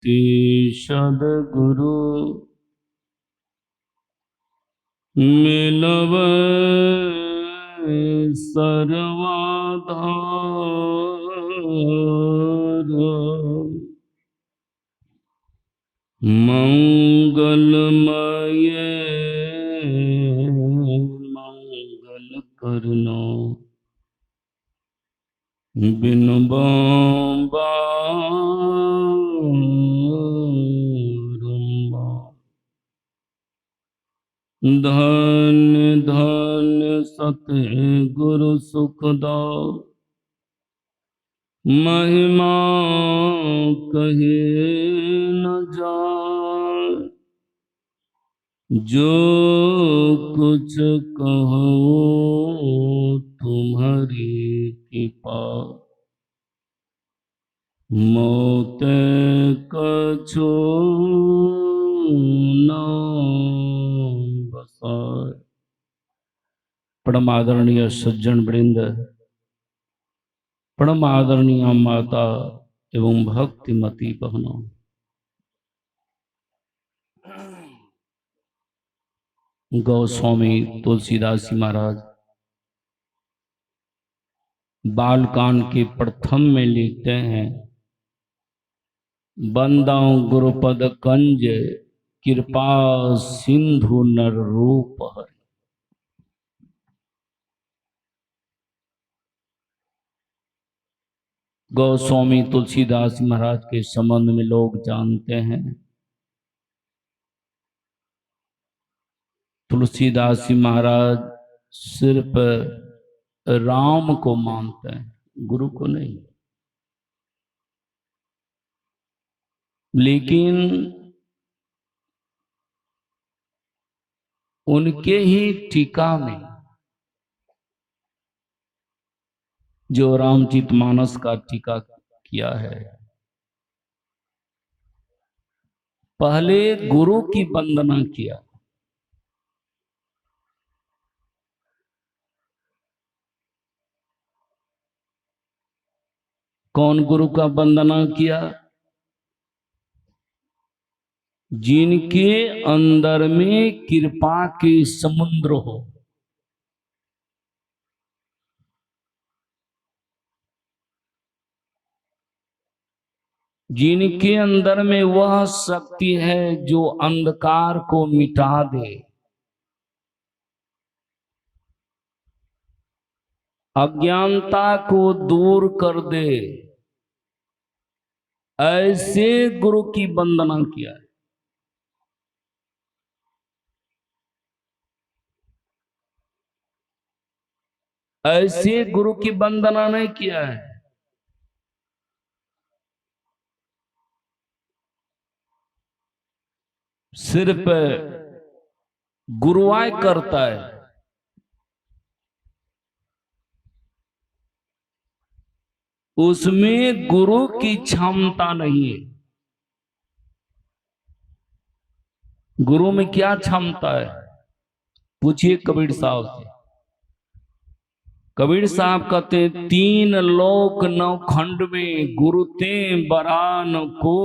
ते सद्गुरु मिलव सर्वाधार मंगलमय मंगल करनो बिन बारंबार। धन्य धन्य सतगुरु सुखदाओ महिमा कहे न जाए। जो कुछ कहो तुम्हारी कृपा मोते कछु न बसाए। परम आदरणीय सज्जन वृंद, परम आदरणीय माता एवं भक्तिमती बहनों, गोस्वामी तुलसीदास जी महाराज बालकांड के प्रथम में लिखते हैं, बंदाओं गुरुपद कंज कृपा सिंधु नर रूप हरि। गोस्वामी तुलसीदास महाराज के संबंध में लोग जानते हैं, तुलसीदास जी महाराज सिर्फ राम को मानते हैं, गुरु को नहीं। लेकिन उनके ही टीका में जो रामचरितमानस का टीका किया है, पहले गुरु की वंदना किया। कौन गुरु का वंदना किया? जिनके अंदर में कृपा के समुद्र हो, जिनके अंदर में वह शक्ति है जो अंधकार को मिटा दे, अज्ञानता को दूर कर दे, ऐसे गुरु की वंदना किया है। ऐसे गुरु की वंदना नहीं किया है। सिर्फ गुरुआय करता है, उसमें गुरु की क्षमता नहीं है। गुरु में क्या क्षमता है? पूछिए कबीर साहब से। कबीर साहब कहते, तीन लोक नौ खंड में गुरु ते बरान को,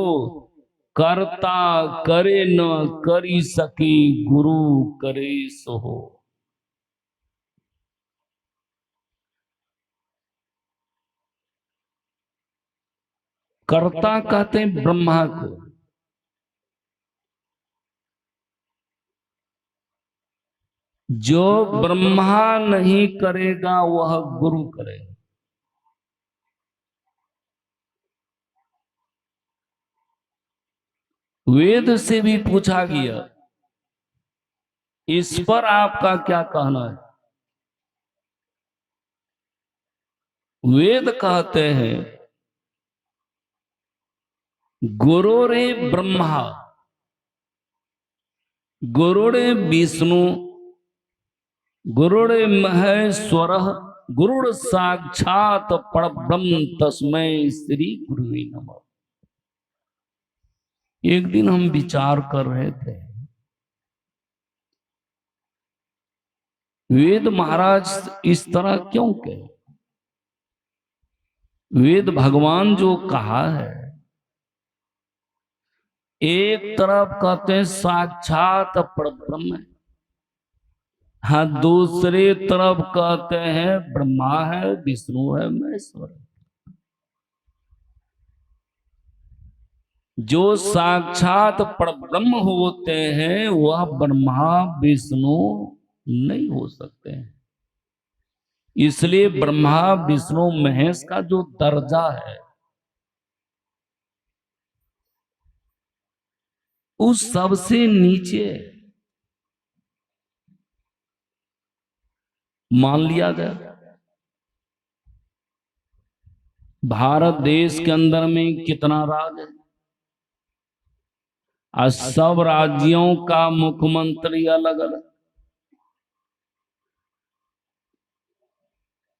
करता करे न करी सके गुरु करे सो हो। कर्ता कहते हैं ब्रह्मा को, जो ब्रह्मा नहीं करेगा वह गुरु करेगा। वेद से भी पूछा गया, इस पर आपका क्या कहना है? वेद कहते हैं, गुरुरे ब्रह्मा, गुरुरे विष्णु, गुरुरे महेश्वर, गुरुर साक्षात परब्रह्म तस्मै श्री गुरुवे नमः। एक दिन हम विचार कर रहे थे, वेद महाराज इस तरह क्यों कहे? वेद भगवान जो कहा है, एक तरफ कहते हैं साक्षात परब्रह्म है, हाँ दूसरी तरफ कहते हैं ब्रह्मा है, विष्णु है, महेश्वर है। जो साक्षात परब्रह्म होते हैं वह ब्रह्मा विष्णु नहीं हो सकते हैं। इसलिए ब्रह्मा विष्णु महेश का जो दर्जा है उस सबसे नीचे मान लिया जाए। भारत देश के अंदर में कितना राज है और सब राज्यों का मुख्यमंत्री अलग अलग,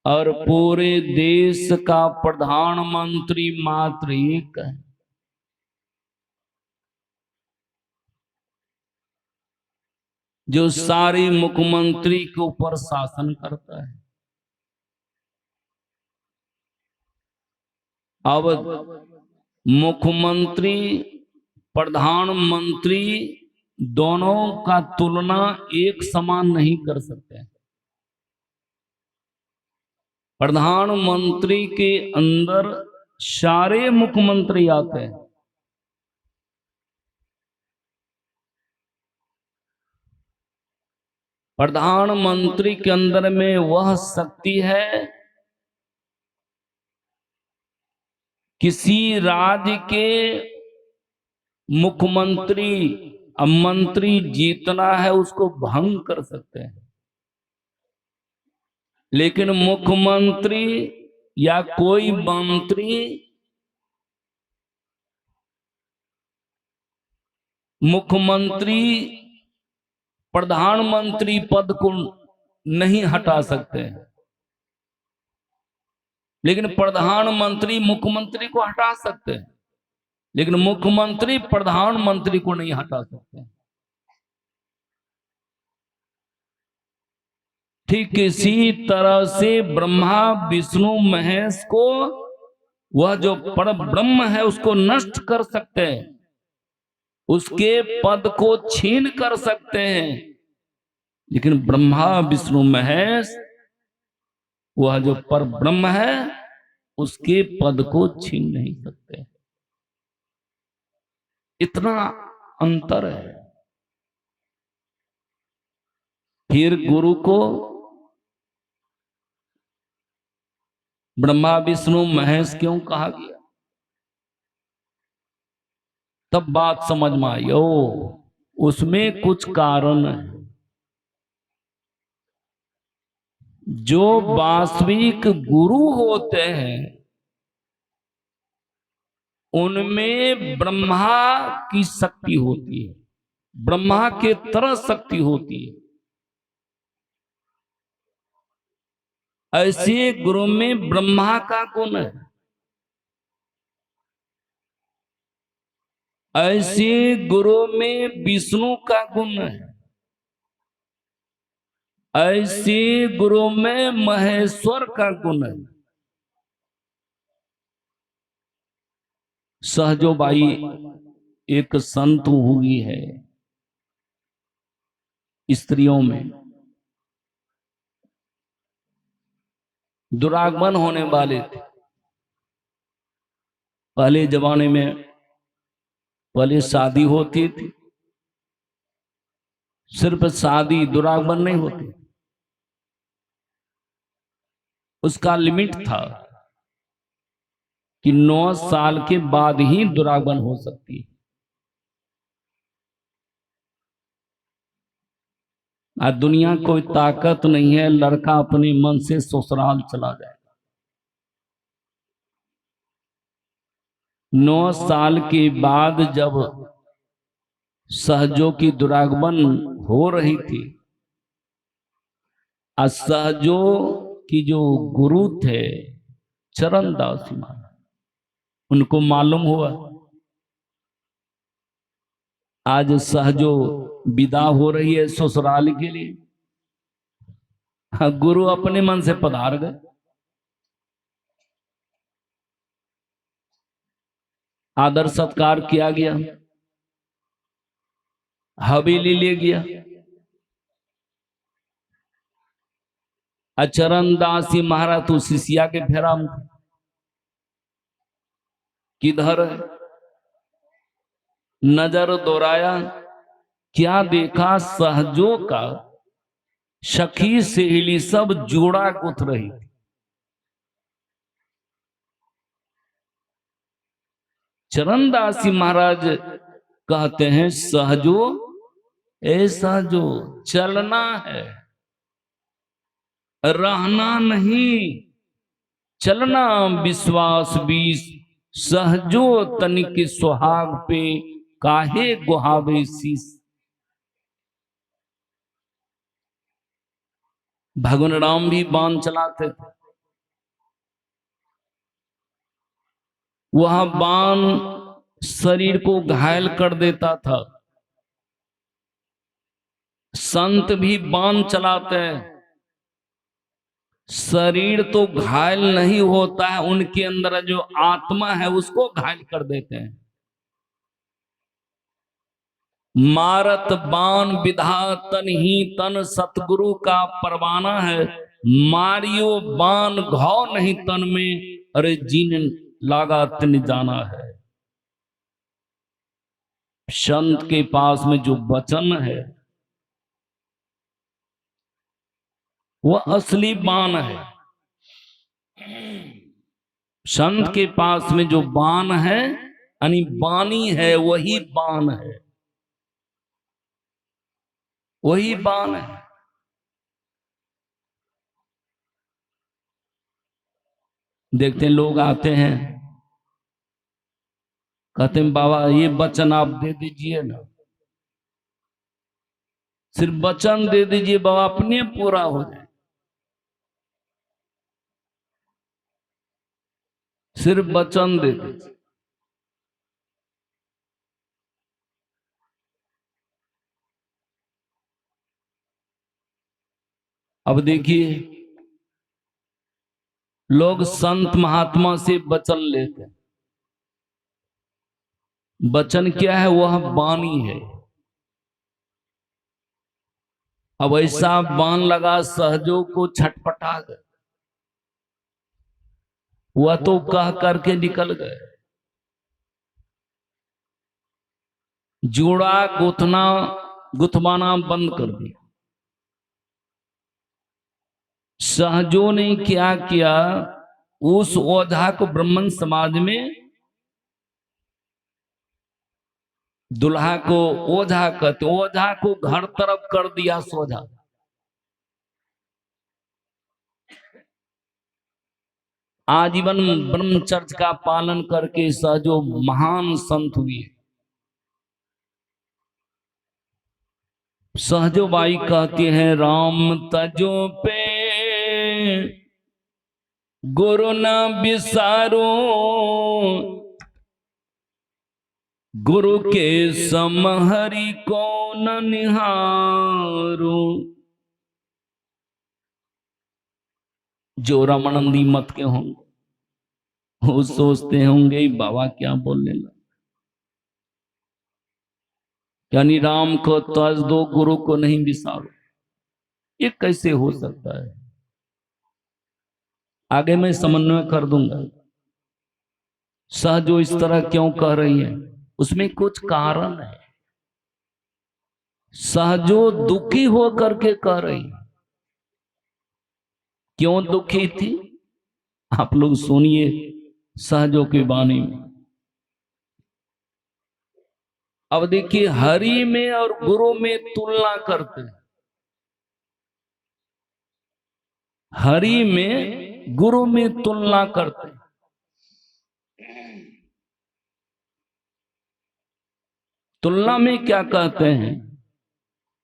और पूरे देश का प्रधानमंत्री मात्र एक है। जो सारी मुख्यमंत्री के ऊपर शासन करता है। अब मुख्यमंत्री प्रधानमंत्री दोनों का तुलना एक समान नहीं कर सकते। प्रधानमंत्री के अंदर सारे मुख्यमंत्री आते हैं। प्रधानमंत्री के अंदर में वह शक्ति है, किसी राज्य के मुख्यमंत्री मंत्री जीतना है उसको भंग कर सकते हैं, लेकिन मुख्यमंत्री या कोई मंत्री मुख्यमंत्री प्रधानमंत्री पद को नहीं हटा सकते हैं, लेकिन प्रधानमंत्री मुख्यमंत्री को हटा सकते हैं, लेकिन मुख्यमंत्री प्रधानमंत्री को नहीं हटा सकते। ठीक इसी तरह से ब्रह्मा विष्णु महेश को वह जो पर ब्रह्म है उसको नष्ट कर सकते हैं, उसके पद को छीन कर सकते हैं, लेकिन ब्रह्मा विष्णु महेश वह जो पर ब्रह्म है उसके पद को छीन नहीं सकते। इतना अंतर है। फिर गुरु को ब्रह्मा विष्णु महेश क्यों कहा गया? तब बात समझ में आई। ओ उसमें कुछ कारण है। जो वास्तविक गुरु होते हैं उनमें ब्रह्मा की शक्ति होती है, ब्रह्मा के तरह शक्ति होती है। ऐसे गुरु में ब्रह्मा का गुण है, ऐसे गुरु में विष्णु का गुण है, ऐसे गुरु में महेश्वर का गुण है। सहजोबाई एक संत हुई है स्त्रियों में, दुरागमन होने वाले थे। पहले जमाने में पहले शादी होती थी, सिर्फ शादी, दुरागमन नहीं होती, उसका लिमिट था कि 9 साल के बाद ही दुरागमन हो सकती है। आज दुनिया कोई ताकत नहीं है लड़का अपने मन से ससुराल चला जाएगा। 9 साल के बाद जब सहजों की दुरागमन हो रही थी, सहजों की जो गुरु थे चरणदास महाराज, उनको मालूम हुआ आज सहजो विदा हो रही है ससुराल के लिए। गुरु अपने मन से पधार गए। आदर सत्कार किया गया, हवेली ले गया। चरण दास जी महाराज तो शिष्या के फेरा में थे। किधर है? नजर दौड़ाया, क्या देखा? सहजों का सखी सहेली सब जोड़ा गुथ रही थी। चरणदास जी महाराज कहते हैं, सहजो ऐसा जो चलना है, रहना नहीं। चलना विश्वास बीस, सहजो तनिक सुहाग पे काहे गुहावे शीस। भगवान राम भी बाण चलाते थे। वह बाण शरीर को घायल कर देता था। संत भी बाण चलाते हैं, शरीर तो घायल नहीं होता है, उनके अंदर जो आत्मा है उसको घायल कर देते हैं। मारत बाण विधातन ही तन सतगुरु का परवाना है। मारियो बाण घाव नहीं तन में, अरे जीन लागा तिन जाना है। संत के पास में जो वचन है वह असली बाण है। संत के पास में जो बाण है यानी बानी है, वही बाण है, वही बाण है। देखते हैं लोग आते हैं, कहते हैं बाबा ये वचन आप दे दीजिए ना। सिर्फ वचन दे दीजिए बाबा, अपने पूरा हो जाए। सिर्फ वचन दे दीजिए। अब देखिए, लोग संत महात्मा से वचन लेते हैं। वचन क्या है? वह वाणी है। अब ऐसा बाण लगा, सहजों को छटपटा गए। वह तो कह करके निकल गए। जोड़ा गुथना गुथवाना बंद कर दिया। सहजों ने क्या किया? उस ओझा को ब्राह्मण समाज में दुल्हा को ओझा कहते, ओझा को घर तरफ कर दिया सोझा। आजीवन ब्रह्मचर्य का पालन करके सहजो महान संत हुए। सहजो बाई कहती हैं, राम तजो पे गुरु न बिसारो, गुरु के समहरि को न निहारो। जो रमणंदी मत के होंगे वो सोचते होंगे बाबा क्या बोलने लगा, यानी राम को तज दो, गुरु को नहीं बिसारो। ये कैसे हो सकता है? आगे मैं समन्वय कर दूंगा। सहजो इस तरह क्यों कह रही है, उसमें कुछ कारण है। सहजो दुखी हो करके कह रही है। क्यों दुखी थी? आप लोग सुनिए सहजो की वाणी में। अब देखिए, हरि में और गुरु में तुलना करते हैं। हरि में गुरु में तुलना करते हैं। तुलना में क्या कहते हैं?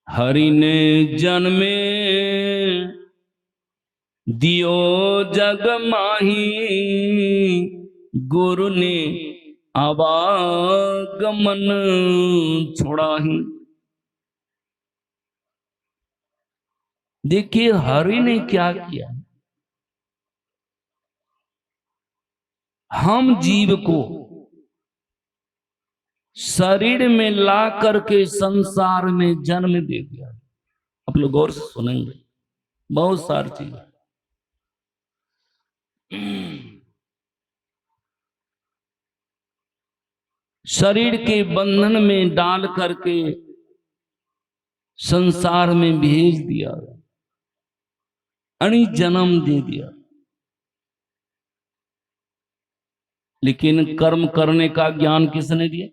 हरि ने जन्मे दियो जग माही, गुरु ने आवागमन छुड़ाही। देखिए हरि ने क्या किया? हम जीव को शरीर में ला करके संसार में जन्म दे दिया। आप लोग गौर से सुनेंगे बहुत सारी चीज। शरीर के बंधन में डाल करके संसार में भेज दिया, अणि जन्म दे दिया। लेकिन कर्म करने का ज्ञान किसने दिया?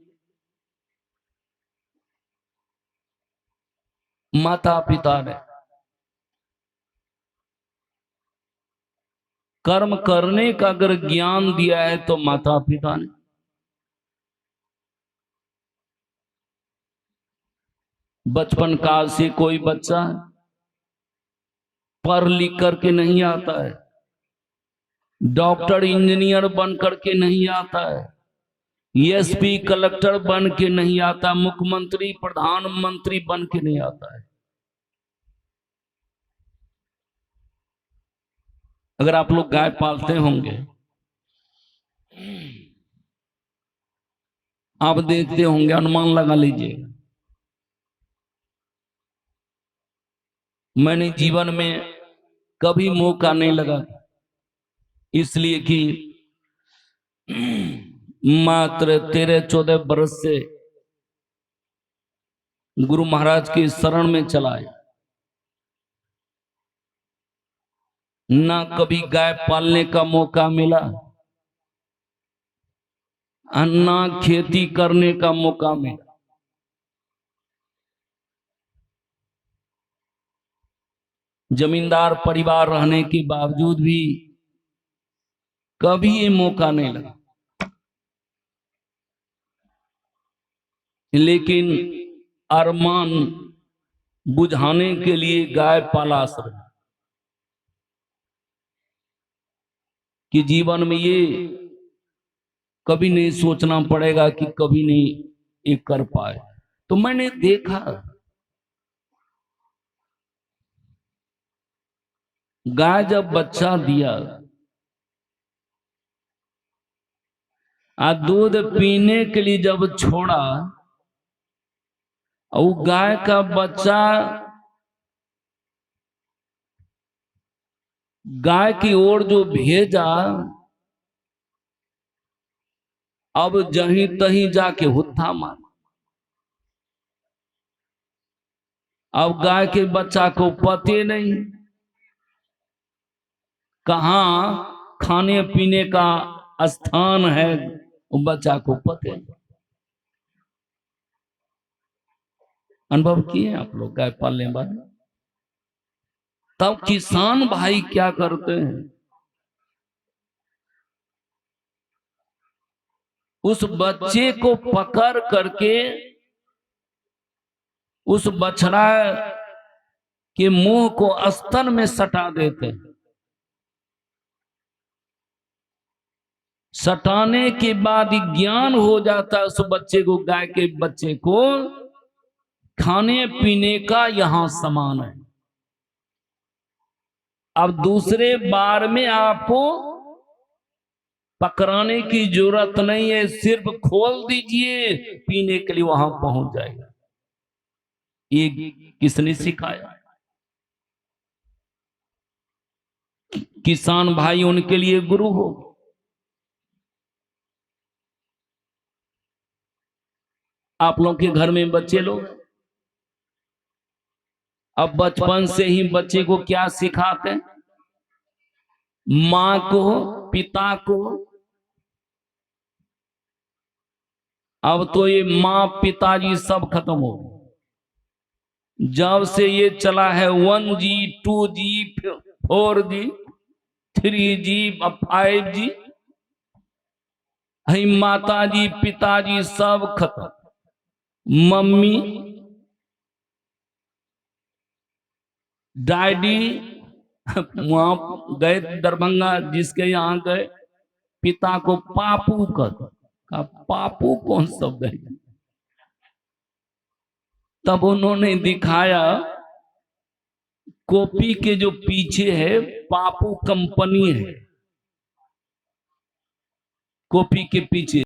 माता पिता ने। कर्म करने का अगर ज्ञान दिया है तो माता पिता ने। बचपन काल से कोई बच्चा पढ़ लिख करके नहीं आता है, डॉक्टर इंजीनियर बन करके नहीं आता है, एसपी कलेक्टर बन के नहीं आता, मुख्यमंत्री प्रधानमंत्री बन के नहीं आता है। अगर आप लोग गाय पालते होंगे, आप देखते होंगे, अनुमान लगा लीजिए। मैंने जीवन में कभी मौका नहीं लगा, इसलिए कि मात्र 13-14 बरस से गुरु महाराज की शरण में चला है। ना कभी गाय पालने का मौका मिला, ना खेती करने का मौका मिला। जमींदार परिवार रहने के बावजूद भी कभी ये मौका नहीं लगा। लेकिन अरमान बुझाने के लिए गाय पाला आश्रम, कि जीवन में ये कभी नहीं सोचना पड़ेगा कि कभी नहीं ये कर पाए। तो मैंने देखा गाय जब बच्चा दिया, दूध पीने के लिए जब छोड़ा, और गाय का बच्चा गाय की ओर जो भेजा, अब जहीं तहीं जाके हुत्था मार। अब गाय के बच्चा को पते नहीं कहां खाने पीने का स्थान है, वो बच्चा को पते नहीं। अनुभव किए आप लोग गाय पालने वाले? तब किसान भाई क्या करते हैं, उस बच्चे को पकड़ करके उस बछड़ा के मुंह को स्तन में सटा देते हैं। सटाने के बाद ज्ञान हो जाता है उस बच्चे को, गाय के बच्चे को, खाने पीने का यहां सामान है। अब दूसरे बार में आपको पकड़ाने की जरूरत नहीं है, सिर्फ खोल दीजिए, पीने के लिए वहां पहुंच जाएगा। ये किसने सिखाया? किसान भाई उनके लिए गुरु हो। आप लोग के घर में बच्चे लोग, अब बचपन से ही बच्चे को क्या सिखाते हैं? मां को, पिता को। अब तो ये मां पिताजी सब खत्म हो गए। जब से ये चला है 1G 2G 4G 3G 5G, माता जी पिताजी सब खत्म। मम्मी डैडी वहां गए दरभंगा, जिसके यहां गए, पिता को पापू का पापू कौन शब्द है? तब उन्होंने दिखाया कॉपी के जो पीछे है पापू कंपनी है, कॉपी के पीछे